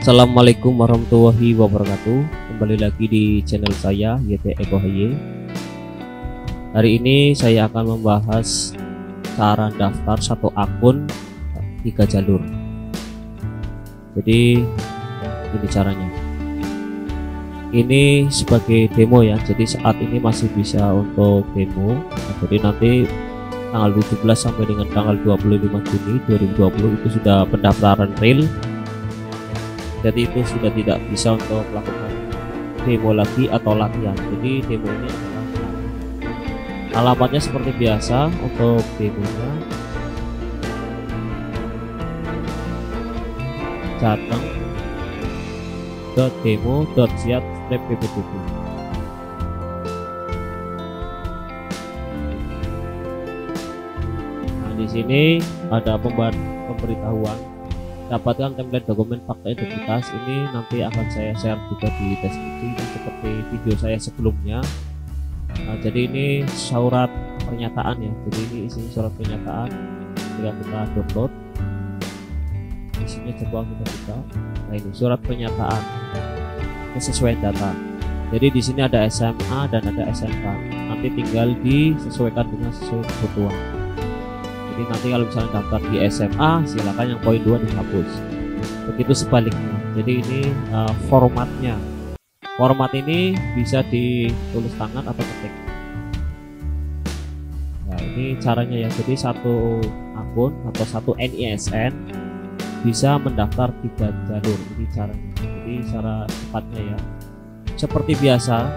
Assalamualaikum warahmatullahi wabarakatuh. Kembali lagi di channel saya YT Eko HY. Hari ini saya akan membahas cara daftar satu akun 3 jalur. Jadi ini caranya. Ini sebagai demo ya. Jadi saat ini masih bisa untuk demo. Jadi nanti tanggal 17 sampai dengan tanggal 25 Juni 2020 itu sudah pendaftaran real. Jadi itu sudah tidak bisa untuk melakukan demo lagi atau latihan. Jadi demo ini adalah alamatnya seperti biasa. Untuk demonya datang ke demo.siat/ppdb. Nah, di sini ada pemberitahuan. Dapatkan template dokumen fakta integritas. Ini nanti akan saya share juga di deskripsi seperti video saya sebelumnya. Nah, jadi ini surat pernyataan ya. Jadi ini isi surat pernyataan. Jika kita download, isinya coba kita buka. Nah, ini surat pernyataan kesesuaian data. Jadi di sini ada SMA dan ada SMK. Nanti tinggal disesuaikan dengan sesuai kebutuhan. Jadi nanti kalau misalnya daftar di SMA, silakan yang poin 2 dihapus. Begitu sebaliknya. Jadi ini formatnya. Format ini bisa ditulis tangan atau ketik. Nah, ini caranya ya. Jadi satu akun atau satu NISN bisa mendaftar 3 jalur. Ini caranya. Jadi cara cepatnya ya. Seperti biasa,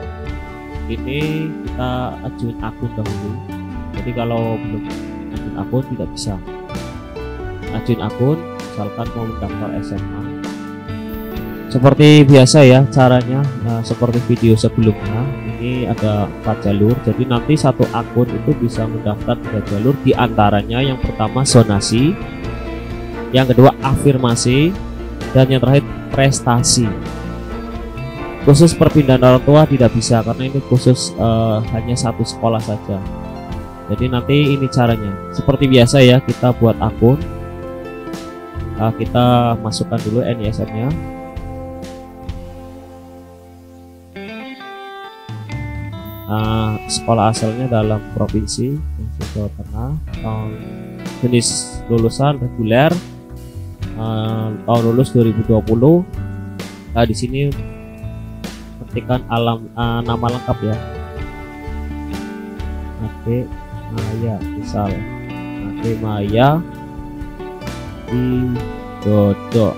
ini kita ajuin akun dahulu. Jadi kalau belum akun tidak bisa ajuin akun, misalkan mau mendaftar SMA seperti biasa ya caranya. Seperti video sebelumnya, ini ada 4 jalur. Jadi nanti satu akun itu bisa mendaftar 3 jalur, diantaranya yang pertama zonasi, yang kedua afirmasi, dan yang terakhir prestasi. Khusus perpindahan orang tua tidak bisa karena ini khusus hanya satu sekolah saja. Jadi nanti ini caranya seperti biasa ya. Kita buat akun, kita masukkan dulu NISN nya. Sekolah asalnya dalam provinsi Jawa Tengah, jenis lulusan reguler, tahun lulus 2020. Di sini ketikkan nama lengkap ya. Oke, Maya, misal Ade Maya Widodo.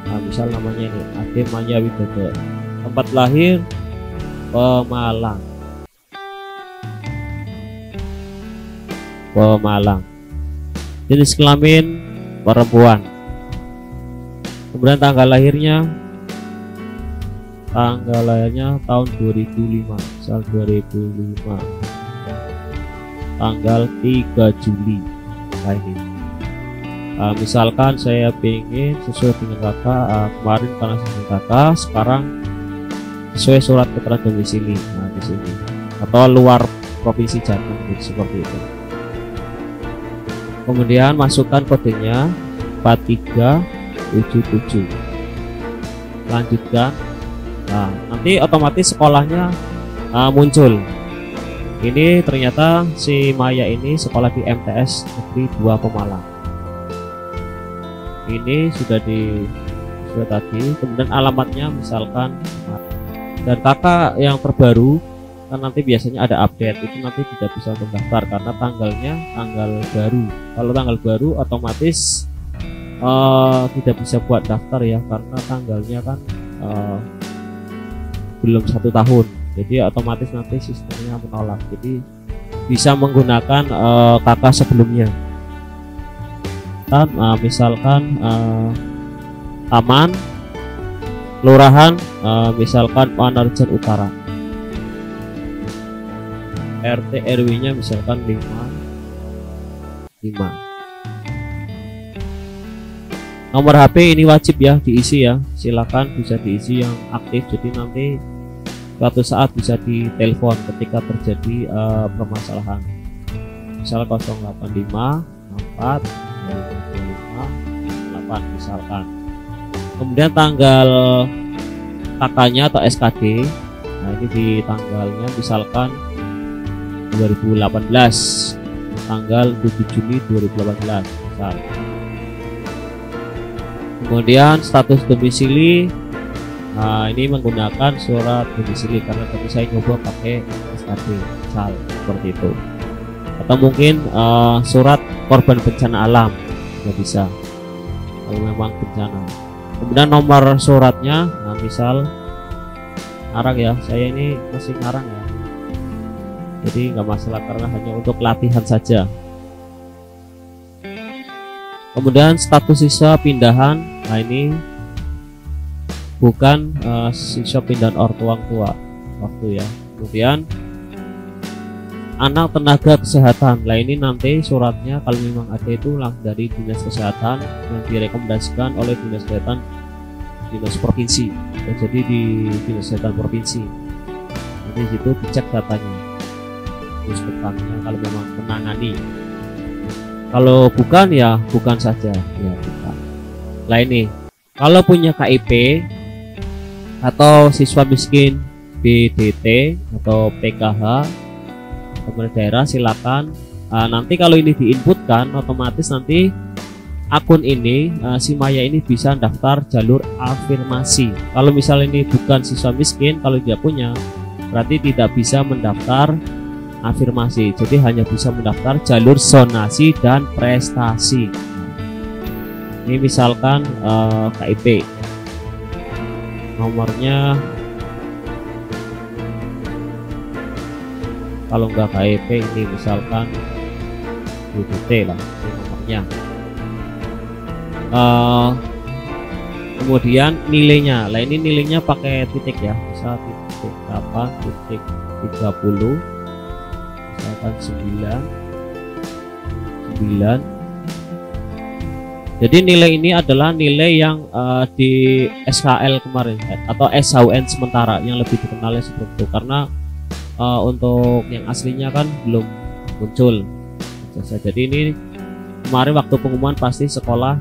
Nah, misal namanya ini Ade Maya Widodo. Tempat lahir Pemalang. Jenis kelamin perempuan. Kemudian tanggal lahirnya tahun 2005, misal 2005, tanggal 3 Juli. Nah, ini misalkan saya pengen sesuai dengan kakak, kemarin karena sesuai kakak, sekarang sesuai surat keterangan domisili. Nah, di sini atau luar provinsi Jateng, seperti itu. Kemudian masukkan kodenya 4377. Lanjutkan. Nah, nanti otomatis sekolahnya muncul. Ini ternyata si Maya ini sekolah di MTS Negeri 2 Pemalang. Ini sudah tadi. Kemudian alamatnya misalkan, dan kakak yang terbaru kan nanti biasanya ada update, itu nanti tidak bisa untuk daftar karena tanggalnya tanggal baru. Kalau tanggal baru otomatis tidak bisa buat daftar ya, karena tanggalnya kan belum 1 tahun. Jadi otomatis nanti sistemnya menolak. Jadi bisa menggunakan kakak sebelumnya. Dan misalkan taman, kelurahan, misalkan Panarjan Utara. RT RW nya misalkan 5. Nomor HP ini wajib ya diisi ya. Silakan bisa diisi yang aktif. Jadi nanti suatu saat bisa ditelepon ketika terjadi permasalahan. Misal 085 64 25 8 misalkan. Kemudian tanggal kakaknya atau SKD, nah ini di tanggalnya misalkan 2018, tanggal 7 Juni 2018 misal. Kemudian status domisili, nah ini menggunakan surat domisili karena tadi saya nyoba pakai SKD misal seperti itu, atau mungkin surat korban bencana alam nggak bisa kalau memang bencana. Kemudian nomor suratnya, nah misal ngarang ya, saya ini masih ngarang ya, jadi nggak masalah karena hanya untuk latihan saja. Kemudian status siswa pindahan, nah ini bukan siswa pindahan orang tua waktu ya. Kemudian anak tenaga kesehatan, nah ini nanti suratnya kalau memang ada itu langsung dari dinas kesehatan yang direkomendasikan oleh dinas kesehatan dinas provinsi ya, jadi di dinas kesehatan provinsi nanti situ dicek datanya terus depannya kalau memang menangani. Kalau bukan ya bukan saja ya bukan. Nah ini kalau punya KIP atau siswa miskin BDT atau PKH pemerintah daerah silakan. Nanti kalau ini diinputkan otomatis nanti akun ini si Maya ini bisa daftar jalur afirmasi. Kalau misalnya ini bukan siswa miskin, kalau dia punya berarti tidak bisa mendaftar afirmasi, jadi hanya bisa mendaftar jalur zonasi dan prestasi. Ini misalkan KIP nomornya, kalau enggak KIP ini misalkan BDT lah ini nomornya. Kemudian nilainya, lah ini nilainya pakai titik ya, bisa titik apa, titik 30 misalkan 9. Jadi nilai ini adalah nilai yang di SKL kemarin atau SHUN sementara yang lebih dikenalnya seperti itu, karena untuk yang aslinya kan belum muncul. Jadi ini kemarin waktu pengumuman pasti sekolah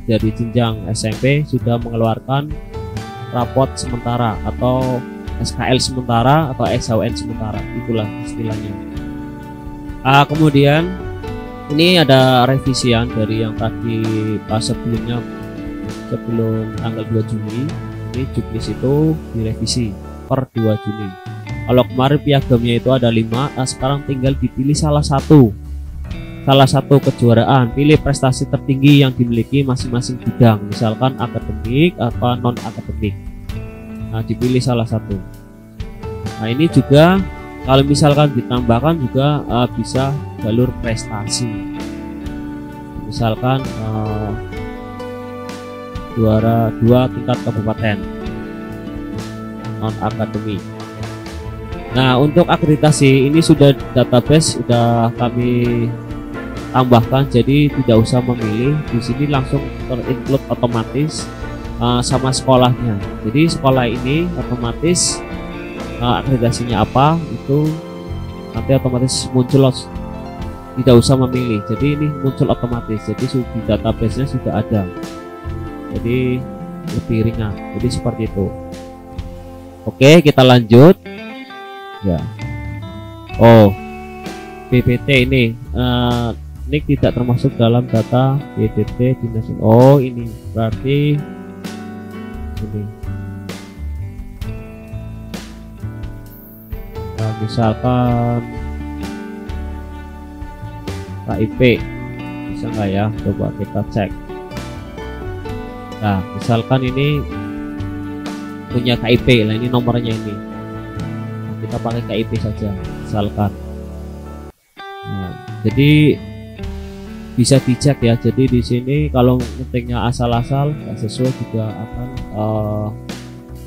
dari jenjang SMP sudah mengeluarkan rapot sementara atau SKL sementara atau SHUN sementara, itulah istilahnya. Kemudian ini ada revisian dari yang tadi pas sebelumnya, sebelum tanggal 2 Juni ini juknis itu direvisi per 2 Juni. Kalau kemarin piagamnya itu ada 5, sekarang tinggal dipilih salah satu kejuaraan, pilih prestasi tertinggi yang dimiliki masing-masing bidang, misalkan akademik apa non akademik. Nah dipilih salah satu. Nah ini juga kalau misalkan ditambahkan juga bisa jalur prestasi, misalkan juara 2 tingkat kabupaten non akademik. Nah untuk akreditasi ini sudah database sudah kami tambahkan, jadi tidak usah memilih, di sini langsung terinclude otomatis sama sekolahnya. Jadi sekolah ini otomatis akreditasinya apa itu nanti otomatis muncul, tidak usah memilih, jadi ini muncul otomatis, jadi di database-nya sudah ada, jadi lebih ringan, jadi seperti itu. Oke kita lanjut ya. BPT ini tidak termasuk dalam data BDT dinas. Ini berarti ini misalkan KIP bisa nggak ya, coba kita cek. Nah misalkan ini punya KIP, lah ini nomornya ini, nah, kita pakai KIP saja misalkan. Nah, jadi bisa dicek ya, jadi di sini kalau ngetiknya asal-asal nggak sesuai juga akan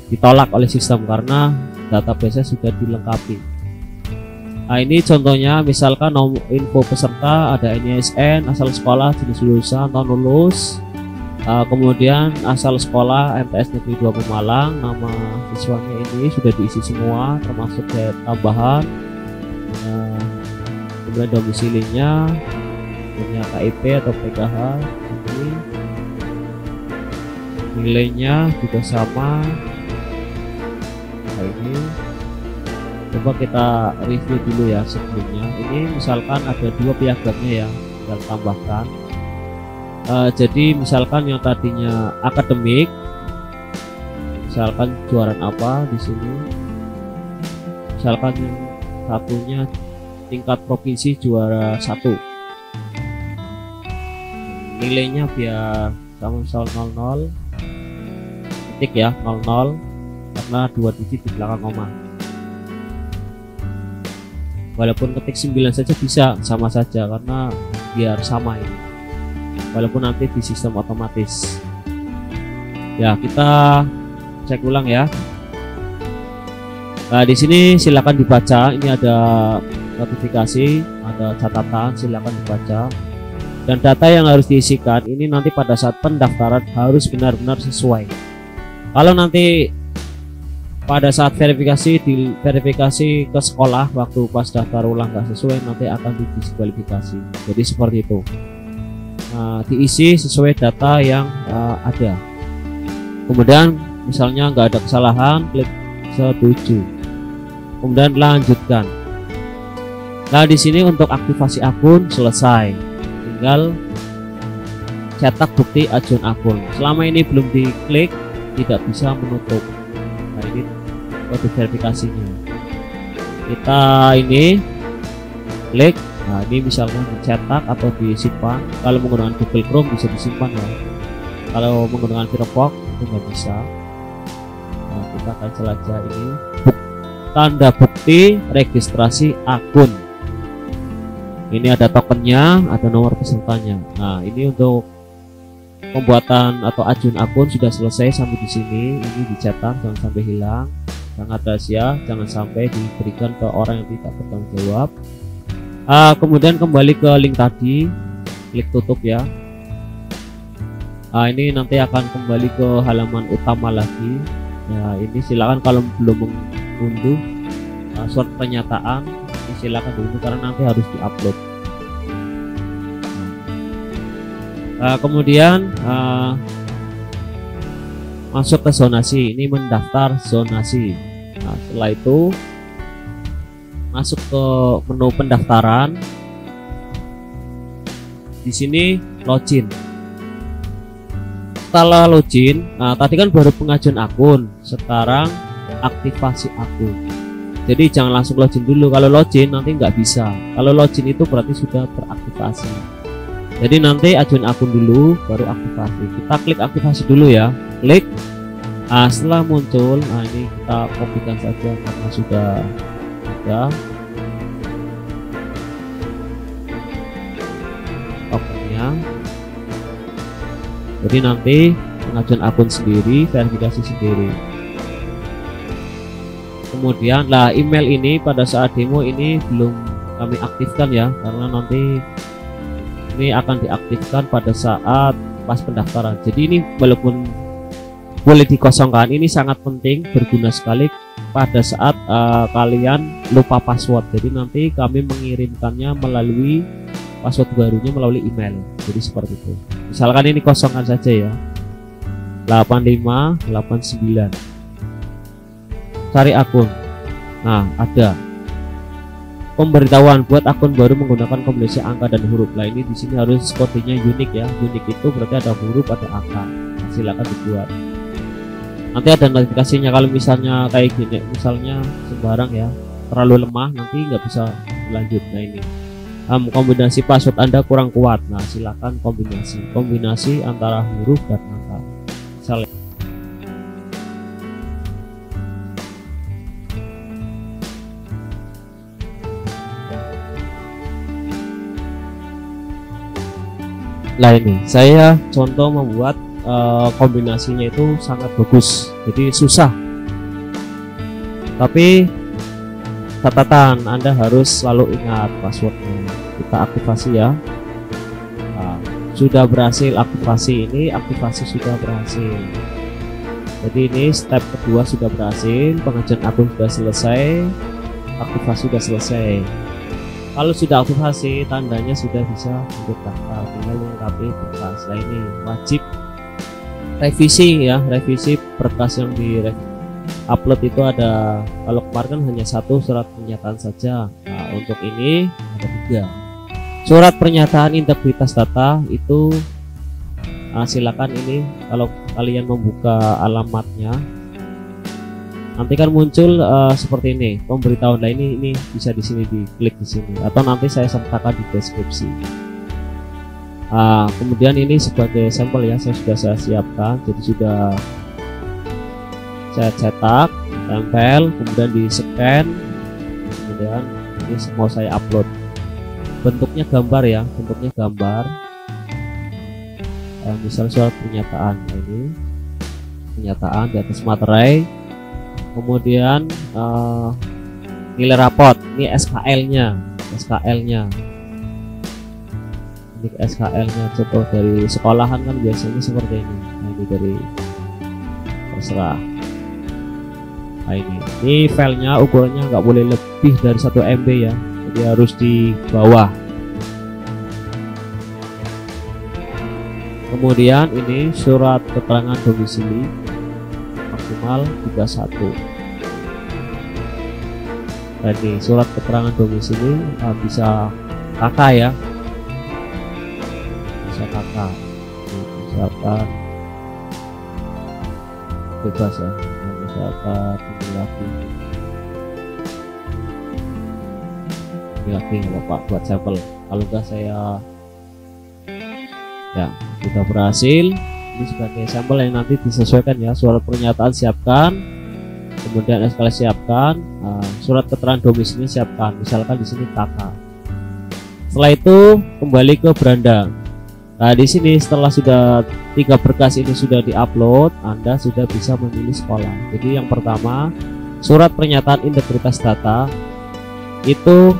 ditolak oleh sistem karena database-nya sudah dilengkapi. Nah ini contohnya, misalkan nomor info peserta ada NISN, asal sekolah, jenis lulusan, tahun lulus, kemudian asal sekolah MTS Negeri 2 Pemalang, nama siswanya ini sudah diisi semua termasuk tambahan, kemudian domisilinya, punya KIP atau PKH ini. nilainya juga sama. Nah, ini coba kita review dulu ya sebelumnya. Ini misalkan ada 2 piagamnya ya, tinggal tambahkan. Jadi misalkan yang tadinya akademik, misalkan juaran apa di sini, misalkan yang satunya tingkat provinsi juara 1, nilainya biar sama misal 00 titik ya, 00 karena 2 digit di belakang koma. Walaupun ketik 9 saja bisa, sama saja karena biar sama ini, walaupun nanti di sistem otomatis ya. Kita cek ulang ya. Nah, di sini silakan dibaca, ini ada notifikasi, ada catatan, silakan dibaca. Dan data yang harus diisikan ini nanti pada saat pendaftaran harus benar-benar sesuai. Kalau nanti pada saat verifikasi ke sekolah waktu pas daftar ulang nggak sesuai, nanti akan didiskualifikasi. Jadi seperti itu. Nah, diisi sesuai data yang ada. Kemudian misalnya nggak ada kesalahan, klik setuju. Kemudian lanjutkan. Nah, di sini untuk aktivasi akun selesai. Tinggal cetak bukti ajuan akun. Selama ini belum diklik, tidak bisa menutup. Nah, ini kode verifikasinya. Kita ini klik. Nah, ini misalnya dicetak atau disimpan. Kalau menggunakan Google Chrome bisa disimpan ya. Kalau menggunakan Firefox itu nggak bisa. Nah, kita akan jelajah ini tanda bukti registrasi akun. Ini ada tokennya, ada nomor pesertanya. Nah, ini untuk pembuatan atau ajuan akun sudah selesai sampai di sini. Ini dicetak, jangan sampai hilang, sangat rahasia, jangan sampai diberikan ke orang yang tidak bertanggung jawab. Kemudian kembali ke link tadi, klik tutup ya. Ini nanti akan kembali ke halaman utama lagi. Nah, ini silakan kalau belum mengunduh surat pernyataan, ini silakan diunduh karena nanti harus diupload. Kemudian masuk ke zonasi, ini mendaftar zonasi. Nah, setelah itu masuk ke menu pendaftaran. Di sini login. Setelah login, nah tadi kan baru pengajuan akun, sekarang aktivasi akun. Jadi jangan langsung login dulu. Kalau login nanti nggak bisa. Kalau login itu berarti sudah teraktivasi. Jadi nanti ajuan akun dulu, baru aktivasi. Kita klik aktivasi dulu ya. Klik. Setelah muncul, nah ini kita kopikan saja karena sudah ada. Tokennya. Jadi nanti pengajuan akun sendiri, verifikasi sendiri. Kemudian lah email ini pada saat demo ini belum kami aktifkan ya, karena nanti ini akan diaktifkan pada saat pas pendaftaran. Jadi ini walaupun boleh dikosongkan, ini sangat penting, berguna sekali pada saat kalian lupa password. Jadi nanti kami mengirimkannya melalui password barunya melalui email. Jadi seperti itu. Misalkan ini kosongkan saja ya, 8589. Cari akun. Nah, ada pemberitahuan buat akun baru menggunakan kombinasi angka dan huruf. Nah, ini di sini harus kodenya unik ya. Unik itu berarti ada huruf, ada angka. Nah, silakan dibuat. Nanti ada notifikasinya kalau misalnya kayak gini, misalnya sembarang ya, terlalu lemah, nanti nggak bisa lanjut. Nah, ini kombinasi password Anda kurang kuat. Nah, silakan kombinasi antara huruf dan angka. Misalnya ini saya contoh membuat kombinasinya itu sangat bagus, jadi susah, tapi catatan Anda harus selalu ingat passwordnya. Kita aktivasi ya. Nah, sudah berhasil aktivasi, ini aktivasi sudah berhasil. Jadi ini step kedua sudah berhasil, pengajuan akun sudah selesai, aktivasi sudah selesai. Kalau sudah aktivasi, tandanya sudah bisa untuk daftar, tinggal melengkapi berkas. Nah, ini wajib revisi ya, revisi berkas yang di upload itu ada, kalau kemarin kan hanya satu surat pernyataan saja. Nah, untuk ini ada 3 surat pernyataan integritas data itu. Silakan ini kalau kalian membuka alamatnya nanti kan muncul seperti ini, pemberitahuan. Nah, ini bisa di sini, diklik di sini, atau nanti saya sertakan di deskripsi. Kemudian ini sebagai sampel ya, saya siapkan, jadi sudah saya cetak, tempel, kemudian di scan, kemudian ini mau saya upload. Bentuknya gambar ya, bentuknya gambar. Misal surat pernyataan, nah ini pernyataan di atas materai, kemudian nilai raport, ini SKL-nya, ini SKL-nya. Contoh dari sekolahan kan biasanya seperti ini. Nah, ini dari terserah. Nah, ini filenya ukurannya nggak boleh lebih dari 1 MB ya, jadi harus di bawah. Kemudian ini surat keterangan domisili maksimal 31. Jadi surat keterangan domisili bisa KK ya, bisa KK, misalkan bebas ya, misalkan ini lagi nggak apa-apa buat sampel. Kalau enggak saya ya sudah berhasil. Ini sebagai sampel yang nanti disesuaikan ya. Surat pernyataan siapkan, kemudian SKL siapkan, surat keterangan domisili siapkan, misalkan di sini KK. Setelah itu kembali ke beranda. Nah, di sini setelah sudah 3 berkas ini sudah diupload, Anda sudah bisa memilih sekolah. Jadi yang pertama, surat pernyataan integritas data itu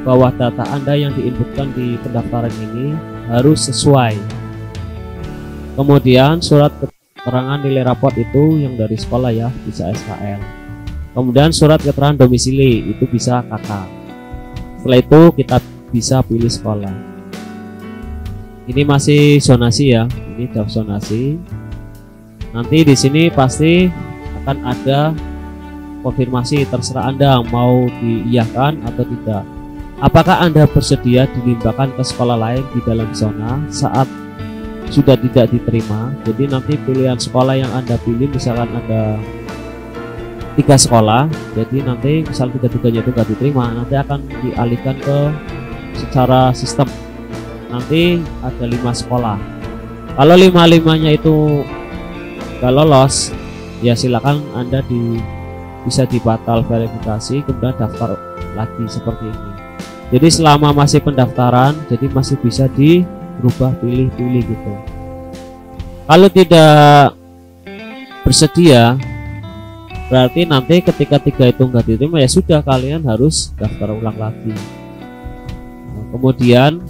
bahwa data Anda yang diinputkan di pendaftaran ini harus sesuai. Kemudian surat keterangan nilai raport itu yang dari sekolah ya, bisa SKL. Kemudian surat keterangan domisili itu bisa KK. Setelah itu kita bisa pilih sekolah. Ini masih zonasi ya, ini daftar zonasi. Nanti di sini pasti akan ada konfirmasi, terserah Anda mau diiyakan atau tidak. Apakah Anda bersedia dilimpahkan ke sekolah lain di dalam zona saat sudah tidak diterima? Jadi nanti pilihan sekolah yang Anda pilih, misalkan ada 3 sekolah, jadi nanti misal 3-3-nya itu nggak diterima, nanti akan dialihkan ke secara sistem. Nanti ada 5 sekolah. Kalau 5-5-nya itu nggak lolos, ya silakan Anda bisa dibatal verifikasi, kemudian daftar lagi seperti ini. Jadi selama masih pendaftaran, jadi masih bisa dirubah pilih-pilih gitu. Kalau tidak bersedia, berarti nanti ketika 3 itu nggak diterima, ya sudah, kalian harus daftar ulang lagi. Nah, kemudian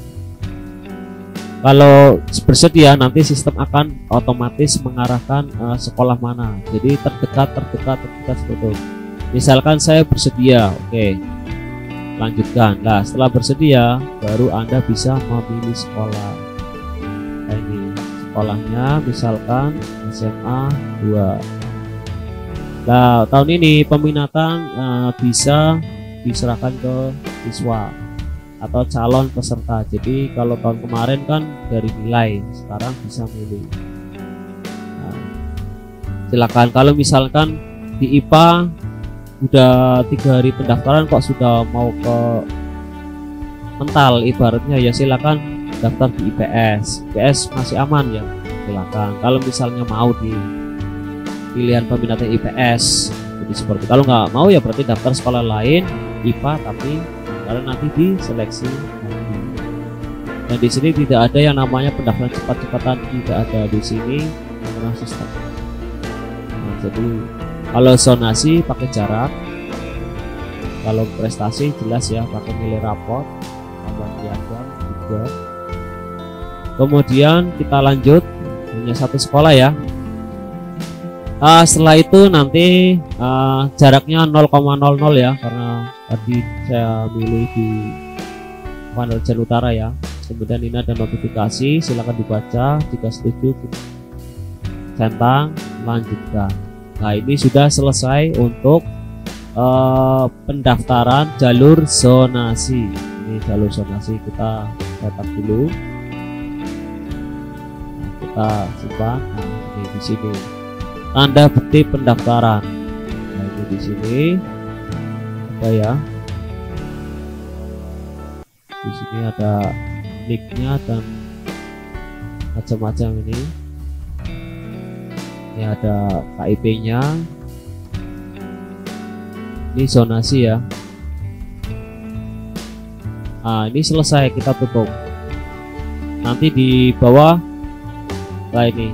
kalau bersedia, nanti sistem akan otomatis mengarahkan sekolah mana. Jadi terdekat seperti itu. Misalkan saya bersedia, oke, lanjutkan. Nah, setelah bersedia baru Anda bisa memilih sekolah. Nah, ini sekolahnya misalkan SMA 2. Nah, tahun ini peminatan bisa diserahkan ke siswa atau calon peserta. Jadi kalau tahun kemarin kan dari nilai, sekarang bisa milih. Nah, silakan. Kalau misalkan di IPA udah 3 hari pendaftaran kok sudah mau ke mental ibaratnya, ya silakan daftar di IPS. IPS masih aman ya, silakan. Kalau misalnya mau di pilihan peminatnya IPS, jadi seperti. Kalau nggak mau ya berarti daftar sekolah lain IPA, tapi karena nanti diseleksi. Dan di sini tidak ada yang namanya pendaftaran cepat-cepatan, tidak ada di sini karena sistem. Nah, jadi kalau zonasi pakai jarak, kalau prestasi jelas ya pakai nilai raport, tambah piagam juga. Kemudian kita lanjut, hanya 1 sekolah ya. Setelah itu nanti jaraknya 0,00 ya, karena tadi saya milih di Paneljen Utara ya. Kemudian ini ada notifikasi, silakan dibaca, jika setuju centang, lanjutkan. Nah, ini sudah selesai untuk pendaftaran jalur zonasi. Ini jalur zonasi kita cetak dulu. Nah, kita simpan. Nah, ini di sini tanda bukti pendaftaran. Nah, ini di sini ada ya. Di sini ada nicknya dan macam-macam ini. Ini ada KIP-nya. Ini zonasi ya. Nah, ini selesai, kita tutup. Nanti di bawah, nah ini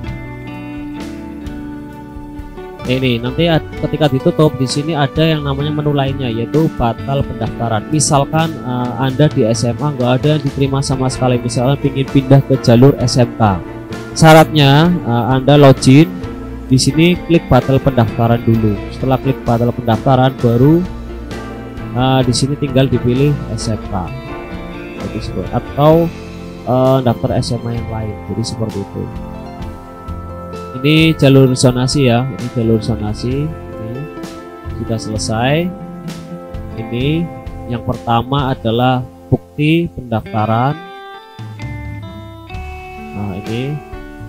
nanti ketika ditutup di sini ada yang namanya menu lainnya, yaitu batal pendaftaran. Misalkan Anda di SMA nggak ada yang diterima sama sekali, misalnya ingin pindah ke jalur SMK. Syaratnya Anda login di sini, klik batal pendaftaran dulu. Setelah klik batal pendaftaran, baru di sini tinggal dipilih SMK. Jadi seperti atau daftar SMA yang lain. Jadi seperti itu. Ini jalur zonasi ya. Ini jalur zonasi. Ini sudah selesai. Ini yang pertama adalah bukti pendaftaran. Nah, ini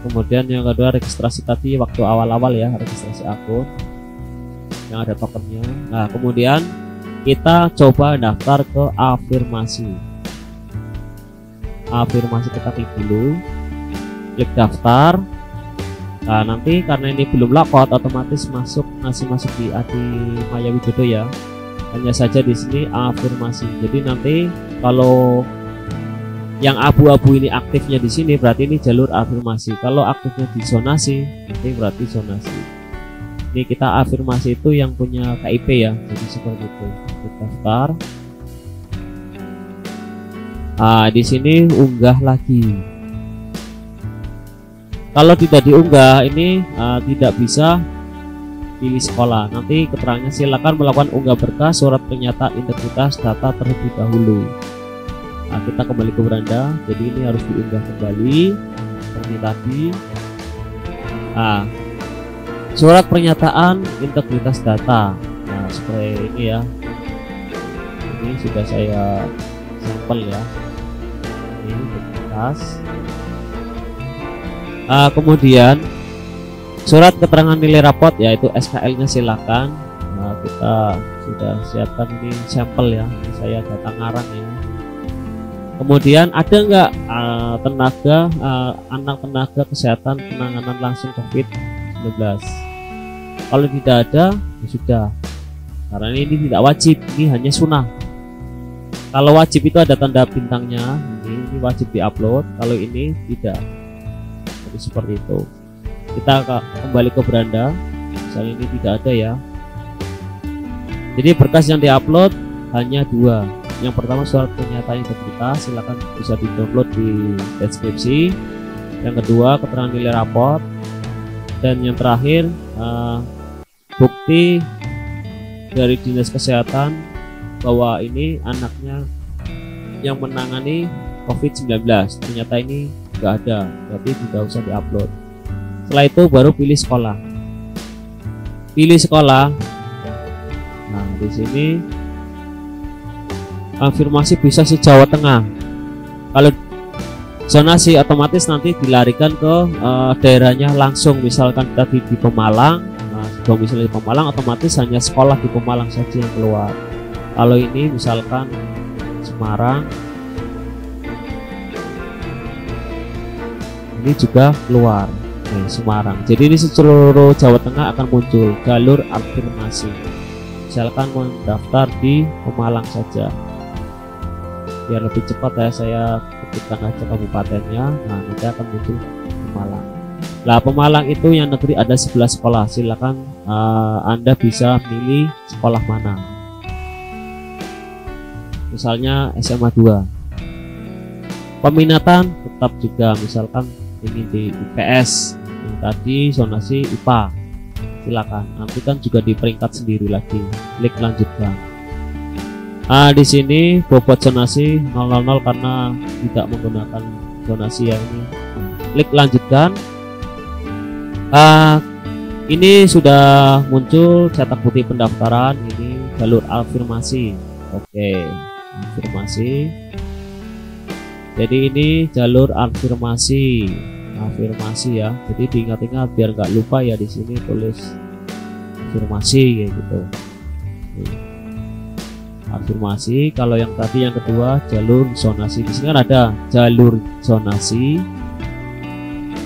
kemudian yang kedua registrasi tadi waktu awal-awal ya, registrasi akun yang ada tokennya. Nah, kemudian kita coba daftar ke afirmasi. Afirmasi kita klik dulu, klik daftar. Nah, nanti karena ini belum lockout, otomatis masih masuk di Adi Maya Widodo ya. Hanya saja di sini afirmasi. Jadi nanti kalau yang abu-abu ini aktifnya di sini, berarti ini jalur afirmasi. Kalau aktifnya di zonasi, nanti berarti zonasi. Ini kita afirmasi itu yang punya KIP ya. Jadi seperti itu. Kita daftar. Nah, di sini unggah lagi. Kalau tidak diunggah, ini tidak bisa pilih sekolah. Nanti keterangannya silakan melakukan unggah berkas surat pernyataan integritas data terlebih dahulu. Nah, kita kembali ke beranda. Jadi ini harus diunggah kembali seperti tadi. Nah, surat pernyataan integritas data. Nah, seperti ini ya. Ini sudah saya sampel ya. Ini integritas. Kemudian surat keterangan nilai rapot, yaitu SKL-nya silakan. Nah, kita sudah siapkan ini sampel ya. Ini saya data ngarang ya. Kemudian ada nggak anak tenaga kesehatan penanganan langsung COVID-19? Kalau tidak ada, ya sudah. Karena ini tidak wajib, ini hanya sunnah. Kalau wajib itu ada tanda bintangnya, ini wajib diupload. Kalau ini tidak. Jadi seperti itu. Kita kembali ke beranda. Misalnya ini tidak ada ya. Jadi berkas yang diupload hanya 2. Yang pertama surat pernyataan integritas, silakan bisa di-download di deskripsi. Yang kedua keterangan nilai raport. Dan yang terakhir bukti dari dinas kesehatan bahwa ini anaknya yang menangani COVID-19. Ternyata ini nggak ada, berarti tidak usah diupload. Setelah itu baru pilih sekolah. Pilih sekolah. Nah, di sini afirmasi bisa se-Jawa Tengah. Kalau zonasi otomatis nanti dilarikan ke daerahnya langsung. Misalkan tadi di Pemalang, misalnya di Pemalang, otomatis hanya sekolah di Pemalang saja yang keluar. Kalau ini misalkan Semarang, ini juga keluar Semarang. Jadi ini seluruh Jawa Tengah akan muncul jalur afirmasi. Misalkan mendaftar di Pemalang saja, biar lebih cepat ya, saya ketikkan aja kabupatennya. Nah, nanti akan muncul Pemalang. Nah, Pemalang itu yang negeri ada 11 sekolah. Silakan Anda bisa milih sekolah mana. Misalnya SMA 2. Peminatan tetap juga, misalkan ini di IPS, yang tadi zonasi IPA, silakan. Nanti kan juga di peringkat sendiri lagi. Klik lanjutkan. Di sini bobot zonasi 000 karena tidak menggunakan zonasi yang ini. Klik lanjutkan. Ah, ini sudah muncul cetak bukti pendaftaran. Ini jalur afirmasi. Oke, afirmasi. Jadi ini jalur afirmasi, ya. Jadi diingat-ingat biar nggak lupa ya, di sini tulis afirmasi kayak gitu. Afirmasi. Kalau yang tadi yang kedua jalur zonasi. Di sini kan ada jalur zonasi.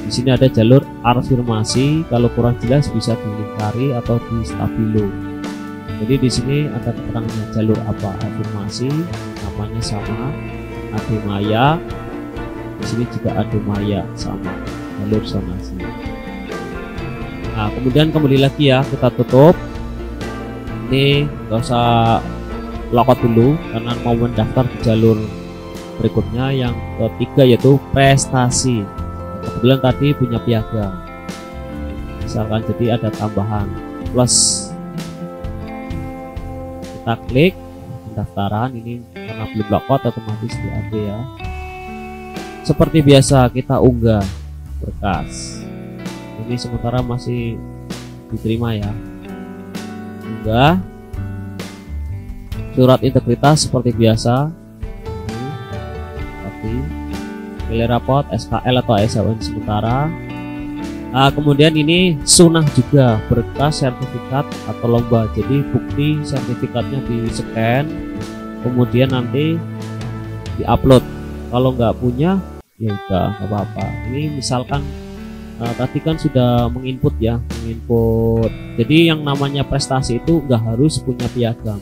Di sini ada jalur afirmasi. Kalau kurang jelas bisa dilingkari atau di stabilo. Jadi di sini ada keterangannya jalur apa, afirmasi, namanya sama, Ademaya. Di sini juga Ademaya sama, jalur zonasi. Nah, kemudian kembali lagi ya, kita tutup. Ini nggak usah logout dulu karena mau mendaftar di jalur berikutnya yang ketiga yaitu prestasi. Kebetulan tadi punya piagam, misalkan jadi ada tambahan plus, kita klik pendaftaran. Ini karena belum logout otomatis di AD ya. Seperti biasa kita unggah berkas. Ini sementara masih diterima ya. Unggah surat integritas seperti biasa. Tapi nilai rapot SKL atau ASN sementara. Nah, kemudian ini sunah juga berkas sertifikat atau lomba. Jadi bukti sertifikatnya di scan, kemudian nanti diupload. Kalau nggak punya ya udah nggak apa-apa. Ini misalkan tadi kan sudah menginput ya, menginput. Jadi yang namanya prestasi itu nggak harus punya piagam,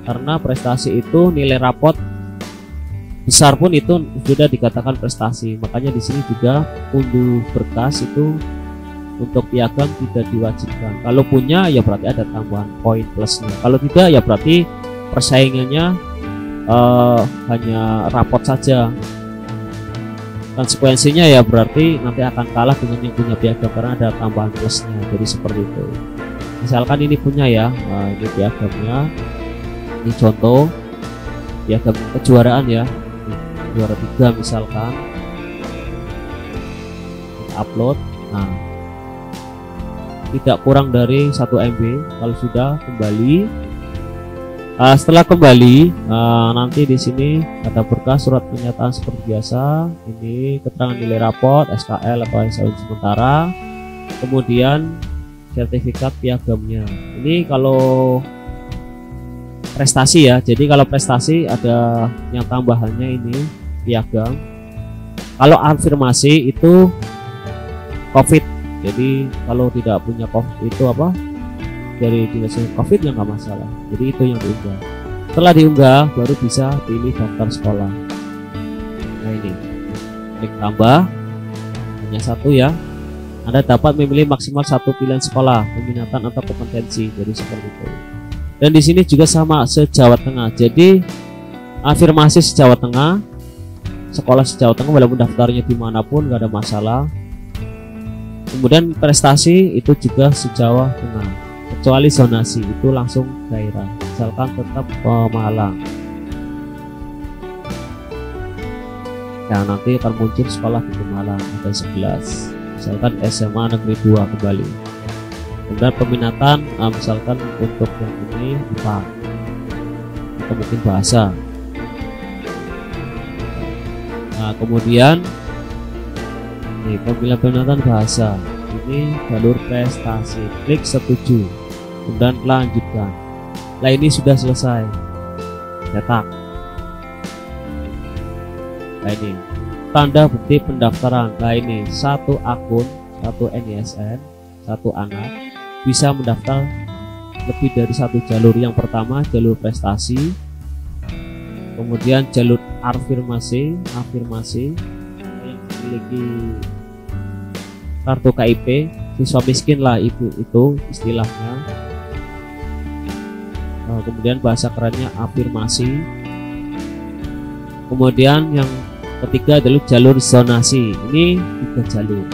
karena prestasi itu nilai rapot besar pun itu sudah dikatakan prestasi. Makanya di sini juga unduh berkas itu untuk piagam tidak diwajibkan. Kalau punya ya berarti ada tambahan poin plusnya. Kalau tidak ya berarti persaingannya hanya rapot saja. Konsekuensinya ya berarti nanti akan kalah dengan yang punya piagam karena ada tambahan plusnya. Jadi seperti itu. Misalkan ini punya ya, ini piagamnya. Ini contoh piagam kejuaraan ya, juara 3 misalkan. Kita upload. Nah, tidak kurang dari 1 MB. Kalau sudah kembali. Setelah kembali, nanti di sini ada berkas surat pernyataan seperti biasa. Ini keterangan nilai rapot SKL atau ASN sementara. Kemudian sertifikat piagamnya. Ini kalau prestasi ya. Jadi kalau prestasi ada yang tambahannya ini piagam. Kalau afirmasi itu COVID. Jadi kalau tidak punya COVID itu apa? Dari dinas COVID ya nggak masalah. Jadi itu yang diunggah. Setelah diunggah baru bisa pilih daftar sekolah. Nah ini klik tambah, hanya 1 ya. Anda dapat memilih maksimal 1 pilihan sekolah, peminatan atau kompetensi. Jadi seperti itu. Dan di sini juga sama se-Jawa Tengah. Jadi afirmasi se-Jawa Tengah, sekolah se-Jawa Tengah walaupun daftarnya dimanapun nggak ada masalah. Kemudian prestasi itu juga se-Jawa Tengah. Kecuali zonasi itu langsung daerah, misalkan tetap Malang. Nah nanti akan muncul sekolah di Malang ada 11, misalkan SMA Negeri 2 kembali. Kemudian peminatan misalkan untuk yang ini IPA atau mungkin bahasa. Nah kemudian nih pemilihan peminatan bahasa. Ini jalur prestasi, klik setuju kemudian lanjutkan. Nah ini sudah selesai, cetak. Nah ini tanda bukti pendaftaran. Nah ini 1 akun, 1 NISN, 1 anak bisa mendaftar lebih dari 1 jalur. Yang pertama jalur prestasi, kemudian jalur afirmasi yang memiliki kartu KIP, siswa miskin lah itu istilahnya. Kemudian bahasa kerennya afirmasi. Kemudian yang ketiga adalah jalur zonasi. Ini 3 jalur.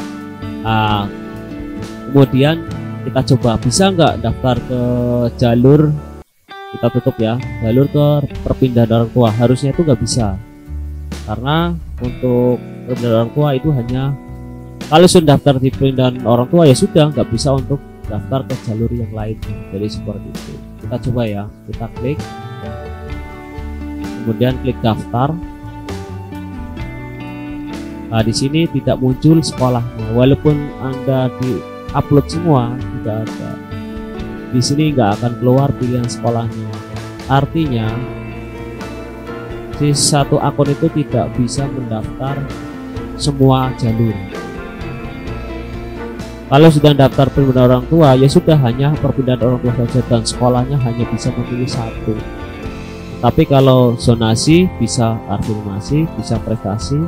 Kemudian kita coba bisa nggak daftar ke jalur, kita tutup ya, jalur ke perpindahan orang tua. Harusnya itu nggak bisa, karena untuk perpindahan orang tua itu hanya Kalau sudah daftar di PRIN dan orang tua ya sudah, nggak bisa untuk daftar ke jalur yang lain. Jadi seperti itu. Kita coba ya, kita klik, kemudian klik daftar. Nah, di sini tidak muncul sekolahnya, walaupun Anda di-upload semua, tidak ada. Di sini nggak akan keluar pilihan sekolahnya. Artinya, si satu akun itu tidak bisa mendaftar semua jalur. Kalau sudah daftar perpindahan orang tua, ya sudah, hanya perpindahan orang tua saja dan sekolahnya hanya bisa memilih satu. Tapi kalau zonasi bisa afirmasi, bisa prestasi,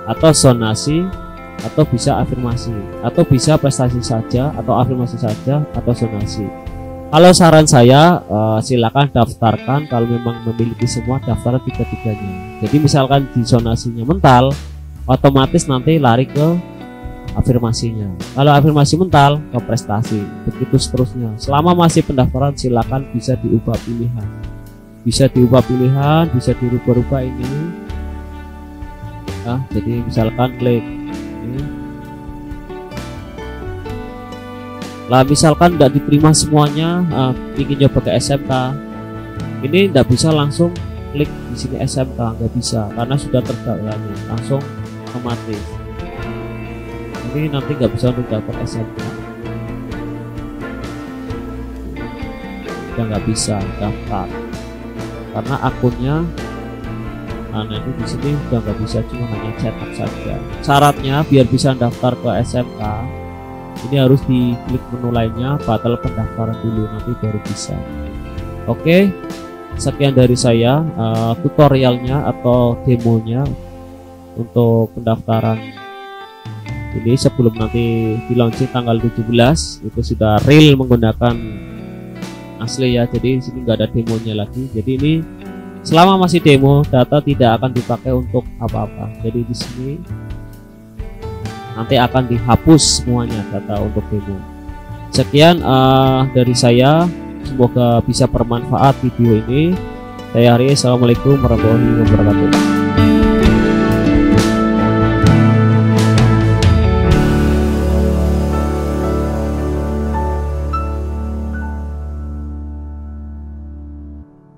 atau zonasi, atau bisa afirmasi, atau bisa prestasi saja, atau afirmasi saja, atau zonasi. Kalau saran saya, silakan daftarkan kalau memang memiliki semua, daftar tiga-tiganya. Jadi misalkan di zonasinya mental, otomatis nanti lari ke afirmasinya. Kalau afirmasi mental ke prestasi, begitu seterusnya. Selama masih pendaftaran, silakan bisa diubah pilihan, bisa diubah pilihan, bisa dirubah-rubah ini. Nah, jadi misalkan klik ini. Lah misalkan nggak diterima semuanya, ingin coba ke SMK, ini nggak bisa langsung klik di sini SMK, nggak bisa karena sudah terdaftar, langsung otomatis. Ini nanti nggak bisa untuk daftar SMK, udah nggak bisa daftar karena akunnya. Nah, ini di sini udah nggak bisa, cuma hanya cetak saja. Syaratnya biar bisa daftar ke SMK, ini harus diklik menu lainnya, batal pendaftaran dulu, nanti baru bisa. Oke, sekian dari saya tutorialnya atau demonya untuk pendaftaran ini. Sebelum nanti di launching tanggal 17 itu sudah real menggunakan asli ya, jadi di sini nggak ada demonya lagi. Jadi ini selama masih demo, data tidak akan dipakai untuk apa-apa. Jadi di sini nanti akan dihapus semuanya data untuk demo. Sekian dari saya, semoga bisa bermanfaat video ini. Saya Hari, assalamualaikum warahmatullahi wabarakatuh.